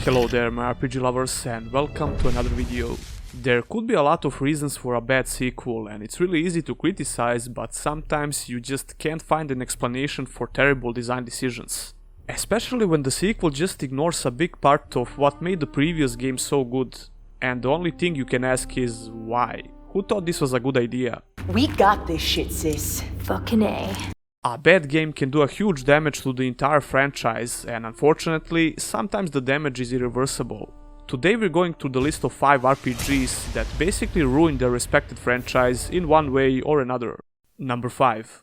Hello there my RPG lovers and welcome to another video. There could be a lot of reasons for a bad sequel and it's really easy to criticize, but sometimes you just can't find an explanation for terrible design decisions. Especially when the sequel just ignores a big part of what made the previous game so good. And the only thing you can ask is why? Who thought this was a good idea? We got this shit, sis. Fucking A. A bad game can do a huge damage to the entire franchise, and unfortunately, sometimes the damage is irreversible. Today we're going through the list of 5 RPGs that basically ruined their respected franchise in one way or another. Number 5.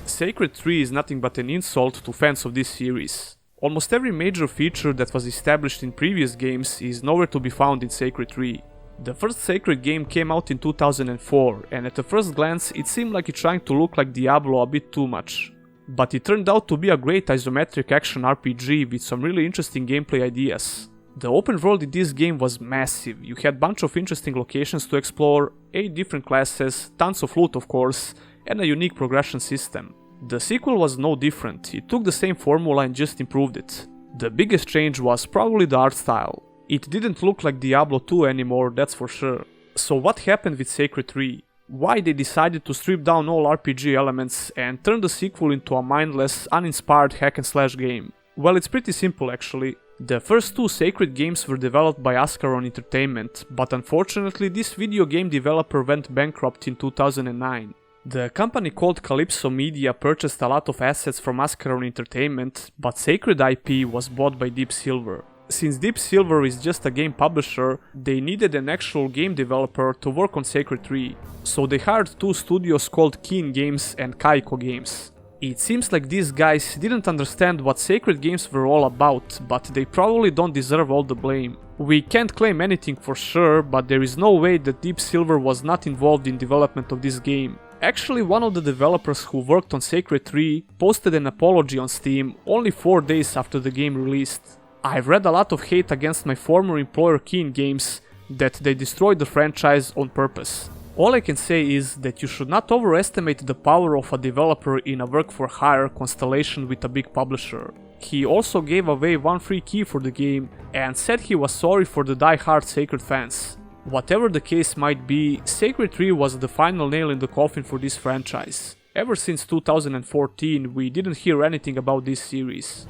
Sacred 3 is nothing but an insult to fans of this series. Almost every major feature that was established in previous games is nowhere to be found in Sacred 3. The first Sacred game came out in 2004, and at the first glance it seemed like it trying to look like Diablo a bit too much. But it turned out to be a great isometric action RPG with some really interesting gameplay ideas. The open world in this game was massive, you had bunch of interesting locations to explore, 8 different classes, tons of loot of course, and a unique progression system. The sequel was no different, it took the same formula and just improved it. The biggest change was probably the art style. It didn't look like Diablo 2 anymore, that's for sure. So what happened with Sacred 3? Why they decided to strip down all RPG elements and turn the sequel into a mindless, uninspired hack and slash game? Well, it's pretty simple actually. The first 2 Sacred games were developed by Ascaron Entertainment, but unfortunately this video game developer went bankrupt in 2009. The company called Calypso Media purchased a lot of assets from Ascaron Entertainment, but Sacred IP was bought by Deep Silver. Since Deep Silver is just a game publisher, they needed an actual game developer to work on Sacred 3, so they hired 2 studios called Keen Games and Kaiko Games. It seems like these guys didn't understand what Sacred games were all about, but they probably don't deserve all the blame. We can't claim anything for sure, but there is no way that Deep Silver was not involved in development of this game. Actually, one of the developers who worked on Sacred 3 posted an apology on Steam only 4 days after the game released. I've read a lot of hate against my former employer Keen Games that they destroyed the franchise on purpose. All I can say is that you should not overestimate the power of a developer in a work-for-hire constellation with a big publisher. He also gave away 1 free key for the game and said he was sorry for the die-hard Sacred fans. Whatever the case might be, Sacred 3 was the final nail in the coffin for this franchise. Ever since 2014 we didn't hear anything about this series.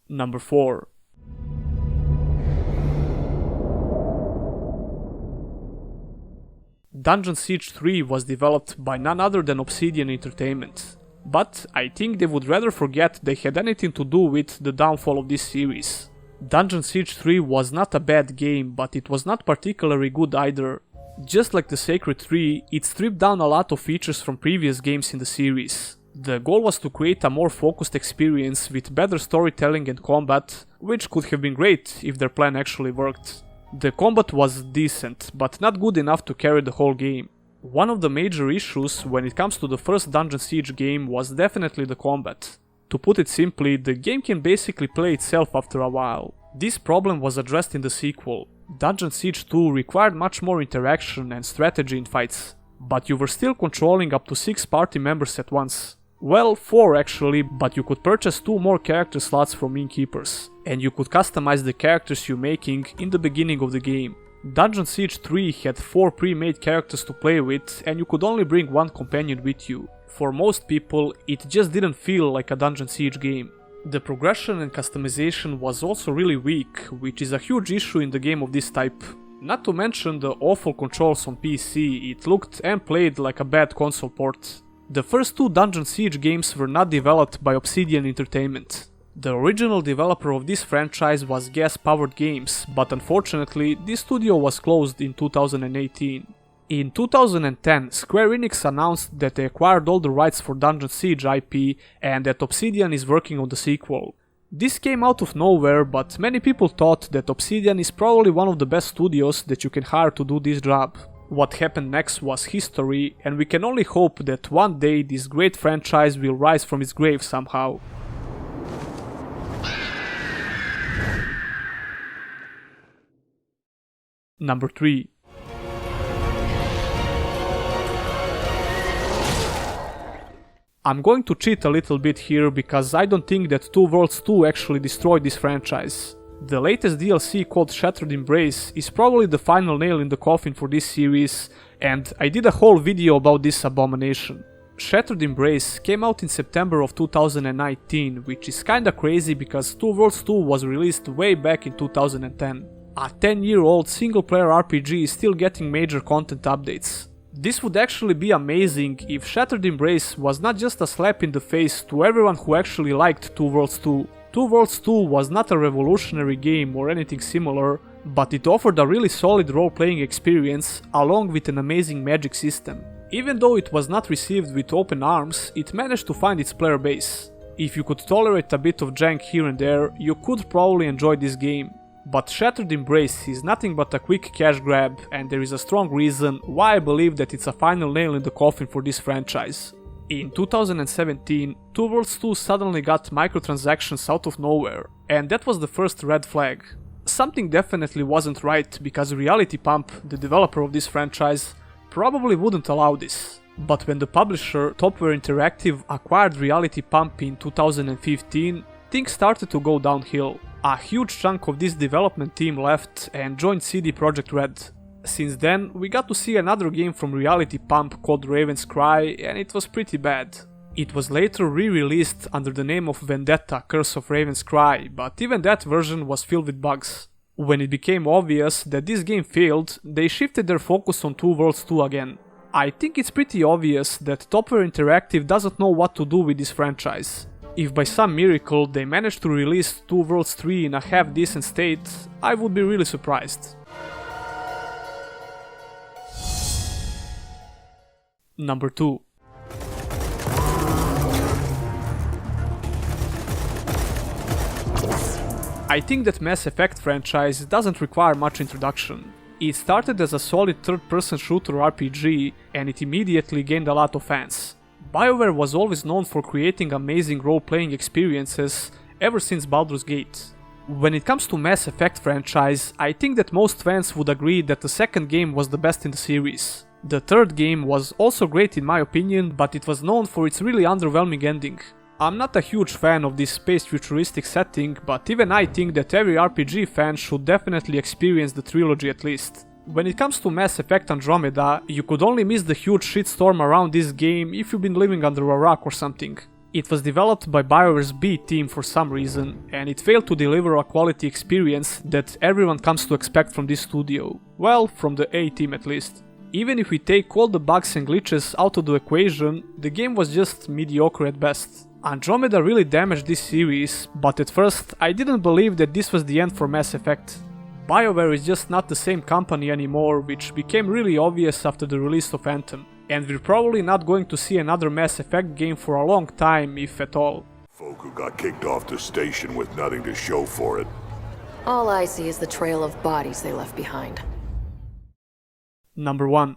Number 4. Dungeon Siege 3 was developed by none other than Obsidian Entertainment. But I think they would rather forget they had anything to do with the downfall of this series. Dungeon Siege 3 was not a bad game, but it was not particularly good either. Just like the Sacred 3, it stripped down a lot of features from previous games in the series. The goal was to create a more focused experience with better storytelling and combat, which could have been great if their plan actually worked. The combat was decent, but not good enough to carry the whole game. One of the major issues when it comes to the first Dungeon Siege game was definitely the combat. To put it simply, the game can basically play itself after a while. This problem was addressed in the sequel. Dungeon Siege 2 required much more interaction and strategy in fights, but you were still controlling up to 6 party members at once. Well, 4 actually, but you could purchase 2 more character slots from innkeepers, and you could customize the characters you're making in the beginning of the game. Dungeon Siege 3 had 4 pre-made characters to play with, and you could only bring 1 companion with you. For most people, it just didn't feel like a Dungeon Siege game. The progression and customization was also really weak, which is a huge issue in the game of this type. Not to mention the awful controls on PC, it looked and played like a bad console port. The first 2 Dungeon Siege games were not developed by Obsidian Entertainment. The original developer of this franchise was Gas Powered Games, but unfortunately this studio was closed in 2018. In 2010, Square Enix announced that they acquired all the rights for Dungeon Siege IP and that Obsidian is working on the sequel. This came out of nowhere, but many people thought that Obsidian is probably one of the best studios that you can hire to do this job. What happened next was history, and we can only hope that one day this great franchise will rise from its grave somehow. Number 3. I'm going to cheat a little bit here because I don't think that Two Worlds 2 actually destroyed this franchise. The latest DLC called Shattered Embrace is probably the final nail in the coffin for this series, and I did a whole video about this abomination. Shattered Embrace came out in September of 2019, which is kinda crazy because Two Worlds 2 was released way back in 2010. A 10-year-old single-player RPG is still getting major content updates. This would actually be amazing if Shattered Embrace was not just a slap in the face to everyone who actually liked Two Worlds 2. Two Worlds 2 was not a revolutionary game or anything similar, but it offered a really solid role-playing experience along with an amazing magic system. Even though it was not received with open arms, it managed to find its player base. If you could tolerate a bit of jank here and there, you could probably enjoy this game. But Shattered Embrace is nothing but a quick cash grab, and there is a strong reason why I believe that it's a final nail in the coffin for this franchise. In 2017, Two Worlds 2 suddenly got microtransactions out of nowhere, and that was the first red flag. Something definitely wasn't right because Reality Pump, the developer of this franchise, probably wouldn't allow this. But when the publisher Topware Interactive acquired Reality Pump in 2015, things started to go downhill. A huge chunk of this development team left and joined CD Projekt Red. Since then, we got to see another game from Reality Pump called Raven's Cry, and it was pretty bad. It was later re-released under the name of Vendetta: Curse of Raven's Cry, but even that version was filled with bugs. When it became obvious that this game failed, they shifted their focus on Two Worlds 2 again. I think it's pretty obvious that Topware Interactive doesn't know what to do with this franchise. If by some miracle they managed to release Two Worlds 3 in a half-decent state, I would be really surprised. Number 2. I think that Mass Effect franchise doesn't require much introduction. It started as a solid third-person shooter RPG, and it immediately gained a lot of fans. BioWare was always known for creating amazing role-playing experiences ever since Baldur's Gate. When it comes to Mass Effect franchise, I think that most fans would agree that the second game was the best in the series. The third game was also great in my opinion, but it was known for its really underwhelming ending. I'm not a huge fan of this space futuristic setting, but even I think that every RPG fan should definitely experience the trilogy at least. When it comes to Mass Effect Andromeda, you could only miss the huge shitstorm around this game if you've been living under a rock or something. It was developed by BioWare's B team for some reason, and it failed to deliver a quality experience that everyone comes to expect from this studio. Well, from the A team at least. Even if we take all the bugs and glitches out of the equation, the game was just mediocre at best. Andromeda really damaged this series, but at first I didn't believe that this was the end for Mass Effect. BioWare is just not the same company anymore, which became really obvious after the release of Anthem. And we're probably not going to see another Mass Effect game for a long time, if at all. Folk who got kicked off the station with nothing to show for it. All I see is the trail of bodies they left behind. Number 1.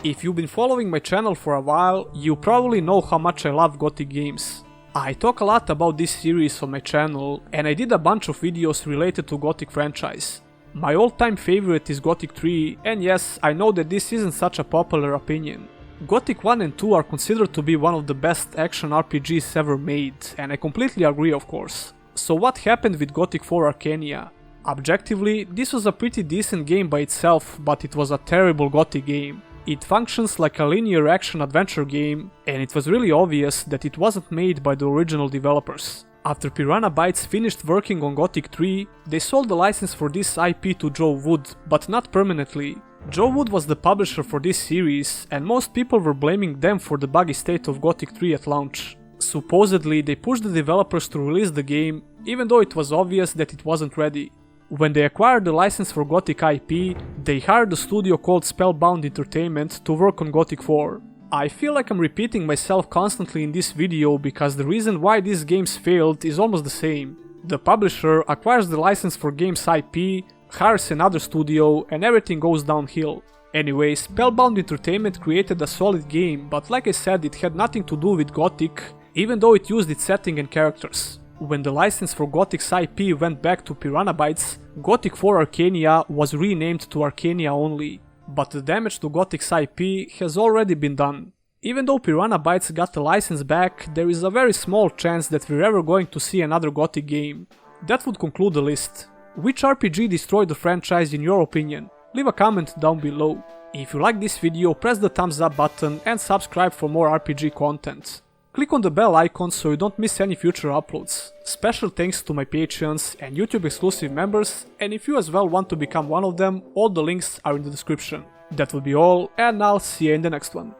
If you've been following my channel for a while, you probably know how much I love Gothic games. I talk a lot about this series on my channel, and I did a bunch of videos related to Gothic franchise. My all-time favorite is Gothic 3, and yes, I know that this isn't such a popular opinion. Gothic 1 and 2 are considered to be one of the best action RPGs ever made, and I completely agree of course. So what happened with Gothic 4 Arcania? Objectively, this was a pretty decent game by itself, but it was a terrible Gothic game. It functions like a linear action-adventure game, and it was really obvious that it wasn't made by the original developers. After Piranha Bytes finished working on Gothic 3, they sold the license for this IP to Joe Wood, but not permanently. Joe Wood was the publisher for this series, and most people were blaming them for the buggy state of Gothic 3 at launch. Supposedly, they pushed the developers to release the game, even though it was obvious that it wasn't ready. When they acquired the license for Gothic IP, they hired a studio called Spellbound Entertainment to work on Gothic 4. I feel like I'm repeating myself constantly in this video because the reason why these games failed is almost the same. The publisher acquires the license for game's IP, hires another studio, and everything goes downhill. Anyway, Spellbound Entertainment created a solid game, but like I said, it had nothing to do with Gothic, even though it used its setting and characters. When the license for Gothic's IP went back to Piranha Bytes, Gothic 4 Arcania was renamed to Arcania only, but the damage to Gothic's IP has already been done. Even though Piranha Bytes got the license back, there is a very small chance that we're ever going to see another Gothic game. That would conclude the list. Which RPG destroyed the franchise in your opinion? Leave a comment down below. If you like this video, press the thumbs up button and subscribe for more RPG content. Click on the bell icon so you don't miss any future uploads. Special thanks to my Patreons and YouTube exclusive members, and if you as well want to become one of them, all the links are in the description. That will be all, and I'll see you in the next one.